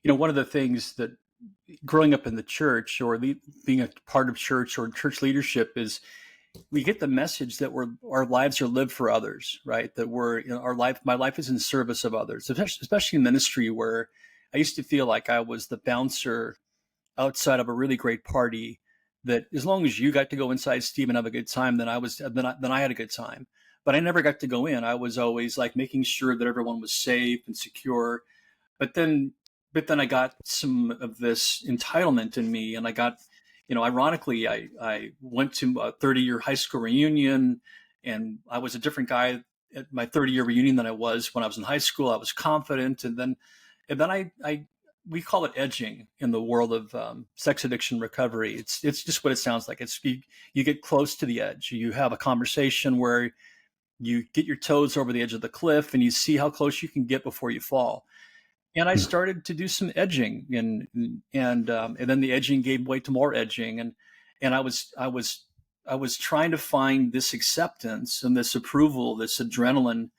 one of the things that growing up in the church or being a part of church or church leadership is we get the message that our lives are lived for others, right? That my life is in service of others, especially in ministry, where I used to feel like I was the bouncer outside of a really great party. That as long as you got to go inside, Steve, and have a good time, then I had a good time. But I never got to go in. I was always like making sure that everyone was safe and secure. But then, I got some of this entitlement in me, and I got, ironically, I went to a 30-year high school reunion, and I was a different guy at my 30-year reunion than I was when I was in high school. I was confident, and then I we call it edging in the world of sex addiction recovery. It's just what it sounds like. It's you get close to the edge. You have a conversation where you get your toes over the edge of the cliff, and you see how close you can get before you fall. And I started to do some edging, and then the edging gave way to more edging, and I was trying to find this acceptance and this approval, this adrenaline.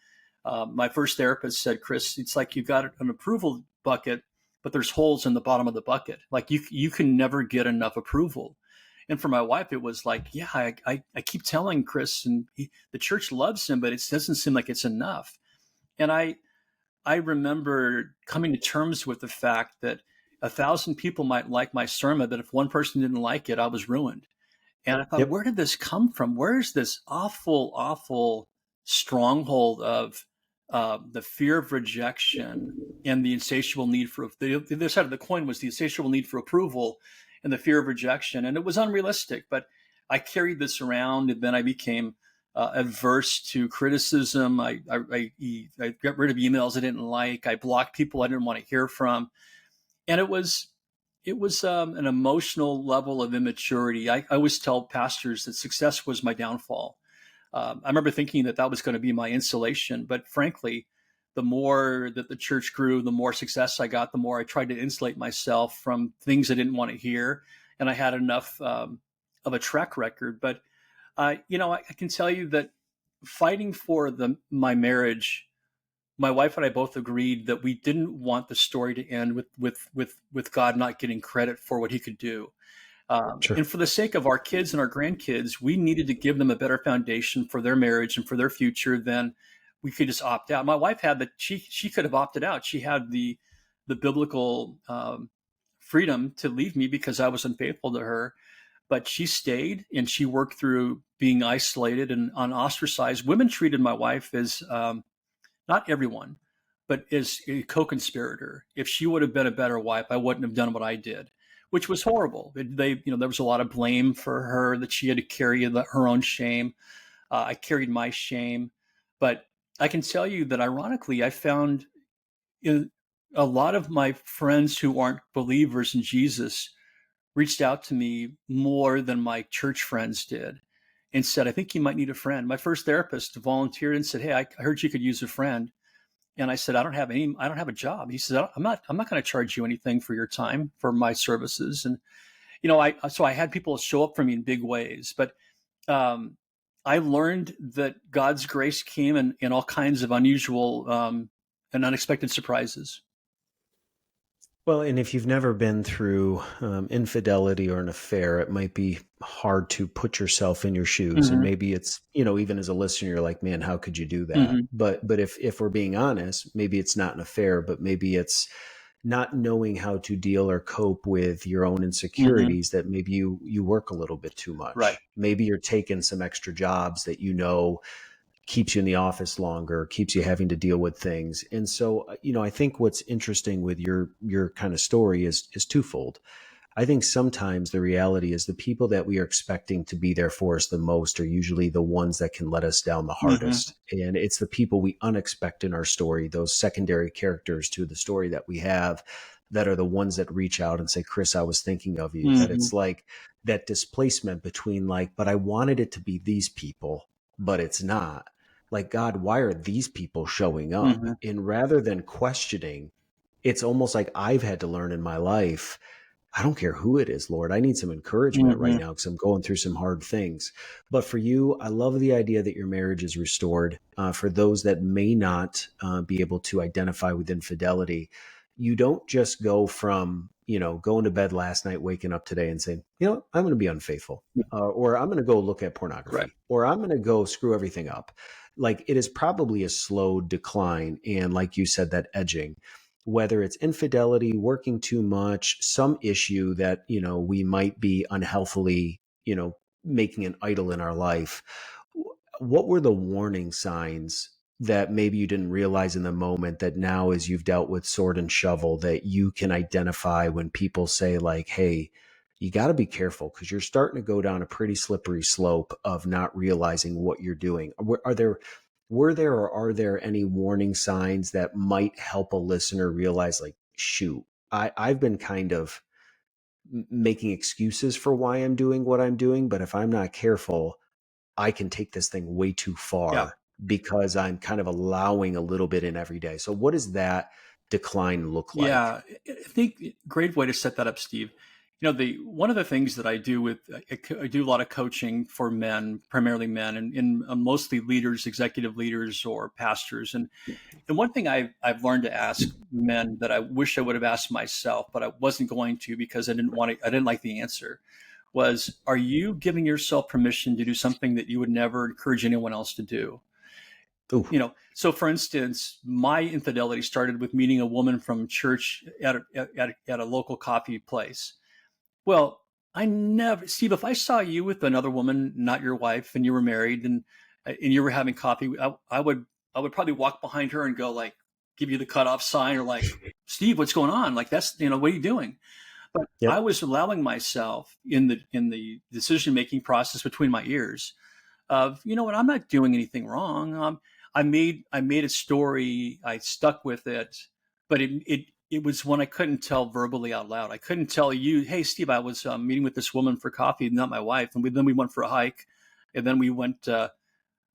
My first therapist said, "Chris, it's like you've got an approval bucket, but there's holes in the bottom of the bucket. Like you can never get enough approval." And for my wife, it was like, yeah, I keep telling Chris, and the church loves him, but it doesn't seem like it's enough. And I remember coming to terms with the fact that 1,000 people might like my sermon, but if one person didn't like it, I was ruined. And I thought, where did this come from? Where's this awful, awful stronghold of the fear of rejection and the insatiable need for the other side of the coin was the insatiable need for approval and the fear of rejection. And it was unrealistic, but I carried this around, and then I became adverse to criticism. I got rid of emails I didn't like. I blocked people I didn't want to hear from. And it was an emotional level of immaturity. I always tell pastors that success was my downfall. I remember thinking that was going to be my insulation, but frankly, the more that the church grew, the more success I got, the more I tried to insulate myself from things I didn't want to hear. And I had enough of a track record. But, I can tell you that fighting for my marriage, my wife and I both agreed that we didn't want the story to end with God not getting credit for what he could do. Sure. And for the sake of our kids and our grandkids, we needed to give them a better foundation for their marriage and for their future than we could just opt out. My wife had she could have opted out. She had the biblical freedom to leave me because I was unfaithful to her, but she stayed and she worked through being isolated and ostracized. Women treated my wife as not everyone, but as a co-conspirator. If she would have been a better wife, I wouldn't have done what I did, which was horrible. There was a lot of blame for her that she had to carry her own shame. I carried my shame, but I can tell you that ironically, I found a lot of my friends who aren't believers in Jesus reached out to me more than my church friends did and said, "I think you might need a friend." My first therapist volunteered and said, "Hey, I heard you could use a friend." And I said, I don't have a job. He said, I'm not going to charge you anything for your time for my services. And, so I had people show up for me in big ways, but, I learned that God's grace came in all kinds of unusual, and unexpected surprises. Well, and if you've never been through infidelity or an affair, it might be hard to put yourself in your shoes. Mm-hmm. And maybe it's, even as a listener, you're like, man, how could you do that? Mm-hmm. But if we're being honest, maybe it's not an affair, but maybe it's not knowing how to deal or cope with your own insecurities, that maybe you work a little bit too much. Right. Maybe you're taking some extra jobs that keeps you in the office longer, keeps you having to deal with things. And so, I think what's interesting with your kind of story is twofold. I think sometimes the reality is the people that we are expecting to be there for us the most are usually the ones that can let us down the hardest. And it's the people we unexpect in our story, those secondary characters to the story that we have, that are the ones that reach out and say, "Chris, I was thinking of you." That it's like that displacement between but I wanted it to be these people, but it's not. Like, God, why are these people showing up? And rather than questioning, it's almost like I've had to learn in my life, I don't care who it is, Lord, I need some encouragement right now because I'm going through some hard things. But for you, I love the idea that your marriage is restored. For those that may not be able to identify with infidelity, you don't just go from, going to bed last night, waking up today and saying, I'm going to be unfaithful, or I'm going to go look at Right. pornography, or I'm going to go screw everything up. Like, it is probably a slow decline. And like you said, that edging, whether it's infidelity, working too much, some issue that, we might be unhealthily, making an idol in our life. What were the warning signs that maybe you didn't realize in the moment, that now, as you've dealt with sword and shovel, that you can identify when people say, like, hey, you got to be careful because you're starting to go down a pretty slippery slope of not realizing what you're doing? Were there or are there any warning signs that might help a listener realize, like, shoot, I've been kind of making excuses for why I'm doing what I'm doing, but if I'm not careful, I can take this thing way too Yeah. far because I'm kind of allowing a little bit in every day. So what does that decline look like? Yeah, I think great way to set that up, Steve. The one of the things that I do with I do a lot of coaching for men, primarily men, and mostly leaders, executive leaders, or pastors. And one thing I've learned to ask men that I wish I would have asked myself, but I wasn't going to because I didn't want to. I didn't like the answer. Was, are you giving yourself permission to do something that you would never encourage anyone else to do? Ooh, So for instance, my infidelity started with meeting a woman from church at a local coffee place. Well, I never, Steve, if I saw you with another woman, not your wife, and you were married, and you were having coffee, I would probably walk behind her and go, like, give you the cutoff sign, or like, Steve, what's going on? Like, that's, what are you doing? But I yep, was allowing myself in the decision making process between my ears of, what, I'm not doing anything wrong. I made a story, I stuck with it, but it was one I couldn't tell verbally out loud. I couldn't tell you, hey, Steve, I was meeting with this woman for coffee, not my wife, and then we went for a hike, and then we went.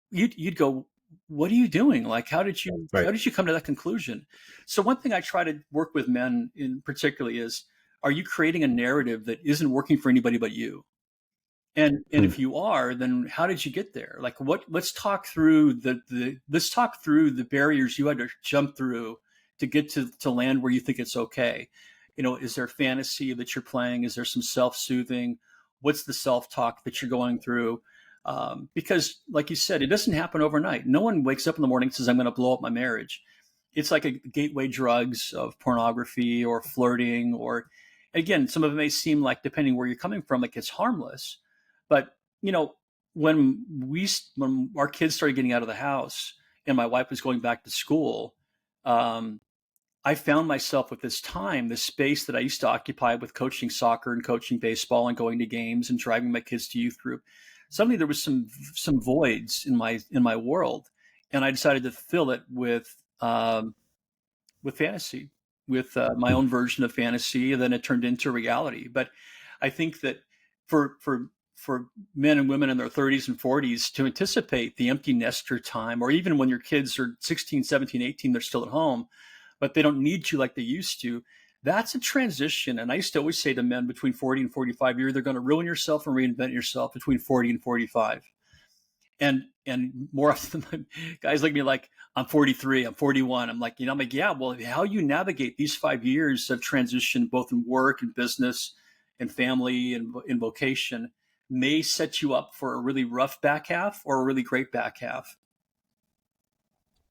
You'd go, what are you doing? Like, how did you right. how did you come to that conclusion? So one thing I try to work with men in particularly is, are you creating a narrative that isn't working for anybody but you? And Hmm. if you are, then how did you get there? Like, let's talk through the barriers you had to jump through to get to land where you think it's okay. Is there fantasy that you're playing? Is there some self-soothing? What's the self-talk that you're going through? Because like you said, it doesn't happen overnight. No one wakes up in the morning and says, I'm going to blow up my marriage. It's like a gateway drugs of pornography or flirting, or, again, some of it may seem like, depending where you're coming from, like it's harmless. But when our kids started getting out of the house and my wife was going back to school, um, I found myself with this space that I used to occupy with coaching soccer and coaching baseball and going to games and driving my kids to youth group. Suddenly there was some voids in my world, and I decided to fill it with fantasy, with my own version of fantasy, and then it turned into reality. But I think that for men and women in their 30s and 40s to anticipate the empty nester time, or even when your kids are 16, 17, 18, they're still at home, but they don't need you like they used to. That's a transition. And I used to always say to men between 40 and 45, you're either going to ruin yourself or reinvent yourself between 40 and 45. And more often than guys like me, like, I'm 43, I'm 41. I'm like, yeah, well, how you navigate these 5 years of transition, both in work and business and family and in vocation, may set you up for a really rough back half or a really great back half.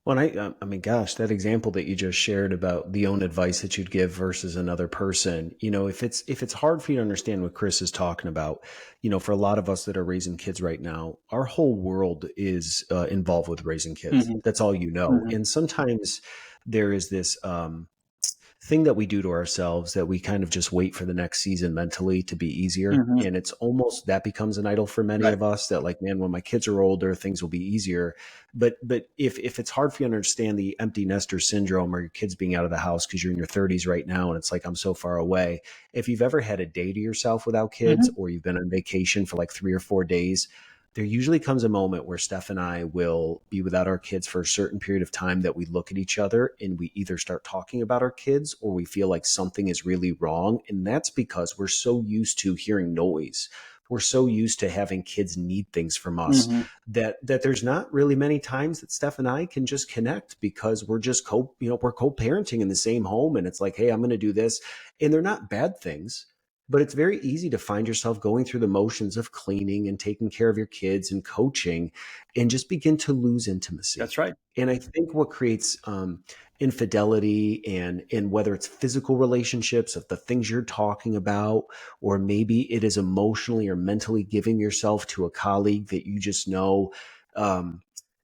Well, I mean, gosh, that example that you just shared about the own advice that you'd give versus another person, if it's hard for you to understand what Chris is talking about, for a lot of us that are raising kids right now, our whole world is involved with raising kids. Mm-hmm. That's all you know. Mm-hmm. And sometimes there is this thing that we do to ourselves that we kind of just wait for the next season mentally to be easier. Mm-hmm. And it's almost that becomes an idol for many Right. of us, that, like, man, when my kids are older, things will be easier. But if it's hard for you to understand the empty nester syndrome, or your kids being out of the house because you're in your 30s right now and it's like, I'm so far away. If you've ever had a day to yourself without kids, Mm-hmm. or you've been on vacation for like 3 or 4 days, there usually comes a moment where Steph and I will be without our kids for a certain period of time, that we look at each other and we either start talking about our kids, or we feel like something is really wrong. And that's because we're so used to hearing noise. we're so used to having kids need things from us Mm-hmm. that there's not really many times that Steph and I can just connect because we're just we're co-parenting in the same home. And it's like, hey, I'm going to do this. And they're not bad things, but it's very easy to find yourself going through the motions of cleaning and taking care of your kids and coaching and just begin to lose That's intimacy. right. And I think what creates infidelity and whether it's physical relationships of the things you're talking about, or maybe it is emotionally or mentally giving yourself to a colleague that you just know um,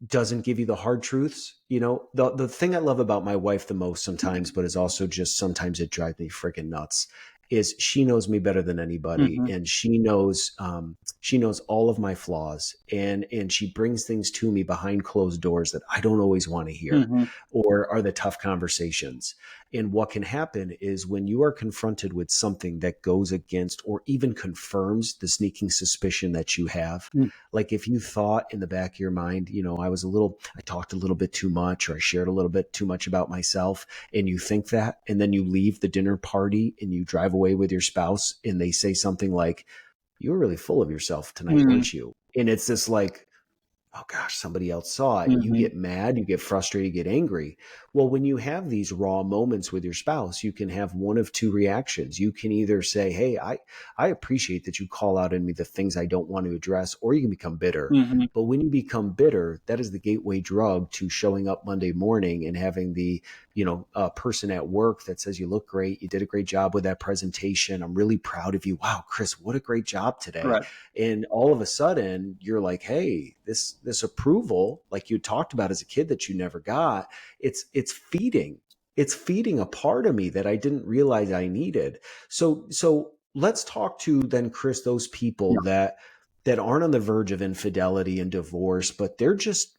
doesn't give you the hard truths. The thing I love about my wife the most sometimes, but is also just sometimes it drives me freaking nuts, is she knows me better than anybody, Mm-hmm. and she knows all of my flaws, and she brings things to me behind closed doors that I don't always want to hear, Mm-hmm. or are the tough conversations. And what can happen is when you are confronted with something that goes against or even confirms the sneaking suspicion that you have, like if you thought in the back of your mind, I talked a little bit too much, or I shared a little bit too much about myself, and you think that, and then you leave the dinner party and you drive away with your spouse and they say something like, you were really full of yourself tonight, Mm-hmm. weren't you? And it's this like, oh gosh, somebody else saw it. You Mm-hmm. get mad, you get frustrated, you get angry. Well, when you have these raw moments with your spouse, you can have one of two reactions. You can either say, hey, I appreciate that you call out in me the things I don't want to address, or you can become bitter. Mm-hmm. But when you become bitter, that is the gateway drug to showing up Monday morning and having the person at work that says, you look great, you did a great job with that presentation, I'm really proud of you, wow, Chris, what a great job today. Right. And all of a sudden you're like, hey, this approval, like you talked about as a kid that you never got, it's feeding a part of me that I didn't realize I needed. So let's talk to then, Chris, those people Yeah. that aren't on the verge of infidelity and divorce, but they're just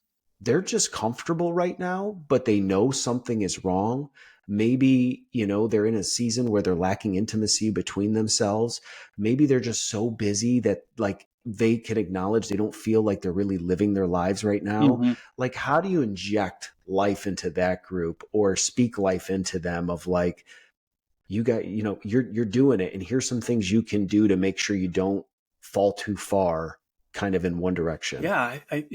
comfortable right now, but they know something is wrong. Maybe, they're in a season where they're lacking intimacy between themselves. Maybe they're just so busy that like they can acknowledge they don't feel like they're really living their lives right now. Mm-hmm. Like, how do you inject life into that group or speak life into them of like, you're doing it, and here's some things you can do to make sure you don't fall too far kind of in one direction. Yeah. I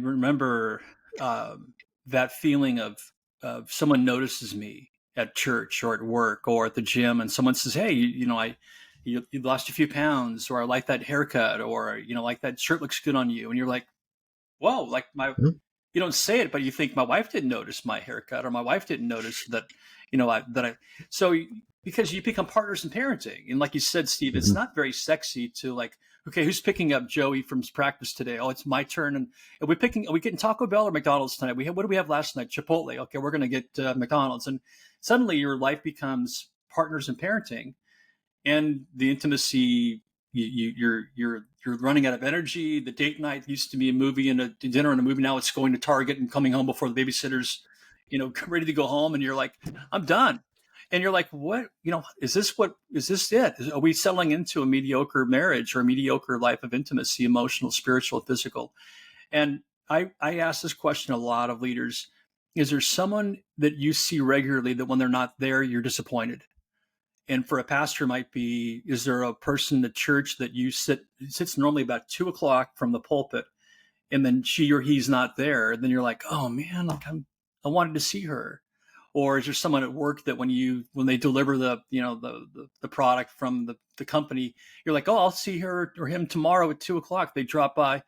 remember that feeling of someone notices me at church or at work or at the gym, and someone says, "Hey, you lost a few pounds," or "I like that haircut," or like that shirt looks good on you, and you're like, "Whoa!" Like you don't say it, but you think my wife didn't notice my haircut, or my wife didn't notice that, so because you become partners in parenting. And like you said, Steve, it's Mhm. not very sexy to like, okay, who's picking up Joey from practice today? Oh, it's my turn. And are we getting Taco Bell or McDonald's tonight? What did we have last night? Chipotle. Okay, we're going to get McDonald's. And suddenly your life becomes partners in parenting, and the intimacy, you're running out of energy. The date night used to be a movie and a dinner and a movie. Now it's going to Target and coming home before the babysitter's ready to go home, and you're like, I'm done. And you're like, what, is this it? Are we settling into a mediocre marriage or a mediocre life of intimacy, emotional, spiritual, physical? And I ask this question a lot of leaders. Is there someone that you see regularly that when they're not there, you're disappointed? And for a pastor, might be, is there a person in the church that sits normally about 2 o'clock from the pulpit, and then she or he's not there, and then you're like, oh man, like I wanted to see her. Or is there someone at work that when they deliver the product from the company, you're like, oh, I'll see her or him tomorrow at 2 o'clock. They drop by,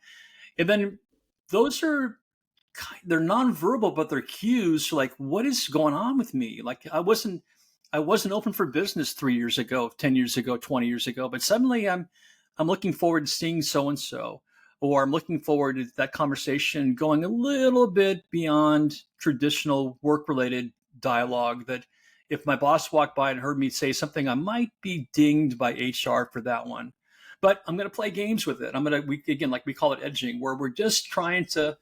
and then those are, they're nonverbal, but they're cues to like, what is going on with me? Like I wasn't open for business 3 years ago, 10 years ago, 20 years ago, but suddenly I'm looking forward to seeing so and so, or I'm looking forward to that conversation going a little bit beyond traditional work related dialogue. That if my boss walked by and heard me say something, I might be dinged by HR for that one. But I'm going to play games with it. Again, like we call it edging, where we're just trying to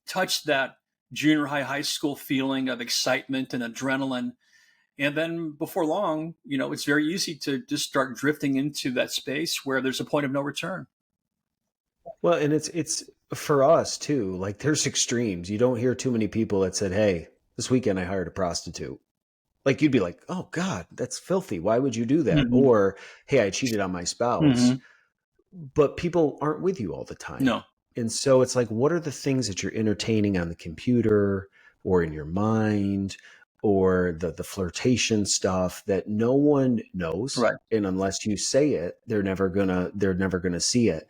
touch that junior high school feeling of excitement and adrenaline. And then before long, it's very easy to just start drifting into that space where there's a point of no return. Well, and it's for us too. Like there's extremes. You don't hear too many people that said, "Hey, this weekend I hired a prostitute." Like you'd be like, oh God, that's filthy. Why would you do that? Hmm. Or, hey, I cheated on my spouse. Hmm. But people aren't with you all the time. No. And so it's like, what are the things that you're entertaining on the computer or in your mind, or the flirtation stuff that no one knows? Right. And unless you say it, they're never gonna see it.